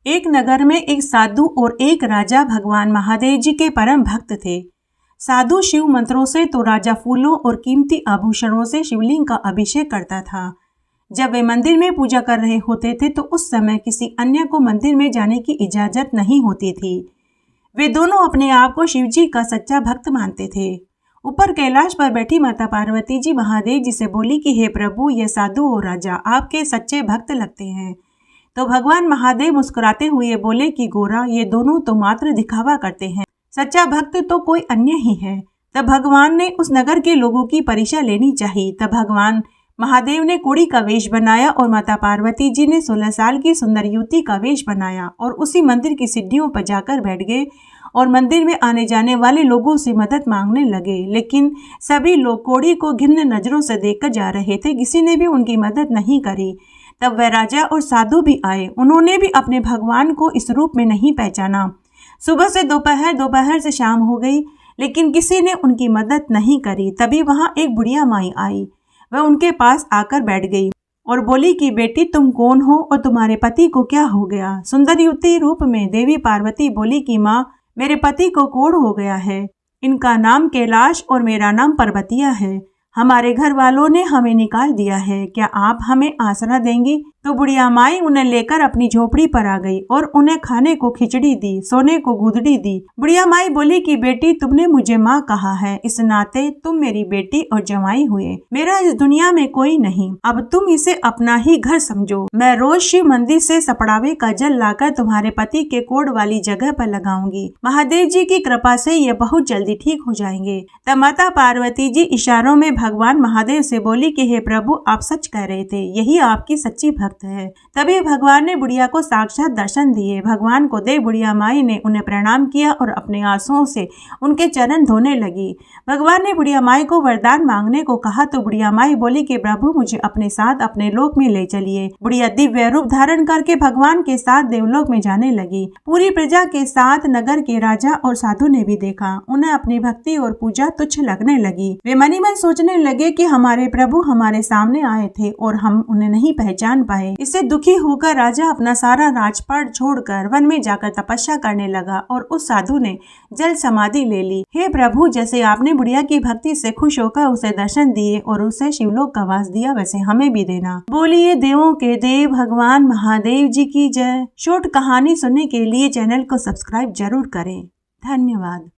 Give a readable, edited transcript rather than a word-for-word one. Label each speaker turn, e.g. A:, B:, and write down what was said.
A: एक नगर में एक साधु और एक राजा भगवान महादेव जी के परम भक्त थे। साधु शिव मंत्रों से तो राजा फूलों और कीमती आभूषणों से शिवलिंग का अभिषेक करता था। जब वे मंदिर में पूजा कर रहे होते थे तो उस समय किसी अन्य को मंदिर में जाने की इजाजत नहीं होती थी। वे दोनों अपने आप को शिव जी का सच्चा भक्त मानते थे। ऊपर कैलाश पर बैठी माता पार्वती जी महादेव जी से बोली कि हे प्रभु, ये साधु और राजा आपके सच्चे भक्त लगते हैं। तो भगवान महादेव मुस्कुराते हुए बोले कि गोरा, ये दोनों तो मात्र दिखावा करते हैं, सच्चा भक्त तो कोई अन्य ही है। तब भगवान ने उस नगर के लोगों की परीक्षा लेनी चाहिए। तब भगवान महादेव ने कोड़ी का वेश बनाया और माता पार्वती जी ने 16 साल की सुंदर युवती का वेश बनाया और उसी मंदिर की सीढ़ियों पर जाकर बैठ गए और मंदिर में आने जाने वाले लोगों से मदद मांगने लगे। लेकिन सभी लोग कोड़ी को घिन्न नजरों से देखकर जा रहे थे, किसी ने भी उनकी मदद नहीं करी। तब वह राजा और साधु भी आए, उन्होंने भी अपने भगवान को इस रूप में नहीं पहचाना। सुबह से दोपहर, दोपहर से शाम हो गई, लेकिन किसी ने उनकी मदद नहीं करी। तभी वहां एक बुढ़िया माई आई। वह उनके पास आकर बैठ गई और बोली कि बेटी, तुम कौन हो और तुम्हारे पति को क्या हो गया? सुंदर युवती रूप में देवी पार्वती बोली कि माँ, मेरे पति को कोढ़ हो गया है। इनका नाम कैलाश और मेरा नाम पर्वतिया है। हमारे घर वालों ने हमें निकाल दिया है, क्या आप हमें आसरा देंगी? तो बुढ़िया माई उन्हें लेकर अपनी झोपड़ी पर आ गई और उन्हें खाने को खिचड़ी दी, सोने को गुदड़ी दी। बुढ़िया माई बोली कि बेटी, तुमने मुझे माँ कहा है, इस नाते तुम मेरी बेटी और जमाई हुए। मेरा इस दुनिया में कोई नहीं, अब तुम इसे अपना ही घर समझो। मैं रोज शिव मंदिर से सपड़ावे का जल लाकर तुम्हारे पति के कोढ़ वाली जगह पर लगाऊंगी। महादेव जी की कृपा से ये बहुत जल्दी ठीक हो जाएंगे। तब माता पार्वती जी इशारों में भगवान महादेव से बोली कि हे प्रभु, आप सच कह रहे थे, यही आपकी सच्ची भक्त है। तभी भगवान ने बुढ़िया को साक्षात दर्शन दिए। भगवान को देख बुढ़िया माई ने उन्हें प्रणाम किया और अपने आंसुओं से उनके चरण धोने लगी। भगवान ने बुढ़िया माई को वरदान मांगने को कहा तो बुढ़िया माई बोली कि प्रभु, मुझे अपने साथ अपने लोक में ले चलिए। बुढ़िया दिव्य रूप धारण करके भगवान के साथ देवलोक में जाने लगी। पूरी प्रजा के साथ नगर के राजा और साधु ने भी देखा। उन्हें अपनी भक्ति और पूजा तुच्छ लगने लगी। वे मनी मन सोचने लगे कि हमारे प्रभु हमारे सामने आए थे और हम उन्हें नहीं पहचान पाए। इससे दुखी होकर राजा अपना सारा राजपाट छोड़कर वन में जाकर तपस्या करने लगा और उस साधु ने जल समाधि ले ली। हे प्रभु, जैसे आपने बुढ़िया की भक्ति से खुश होकर उसे दर्शन दिए और उसे शिवलोक का वास दिया, वैसे हमें भी देना। बोलिए देवों के देव भगवान महादेव जी की जय। शॉर्ट कहानी सुनने के लिए चैनल को सब्सक्राइब जरूर करें। धन्यवाद।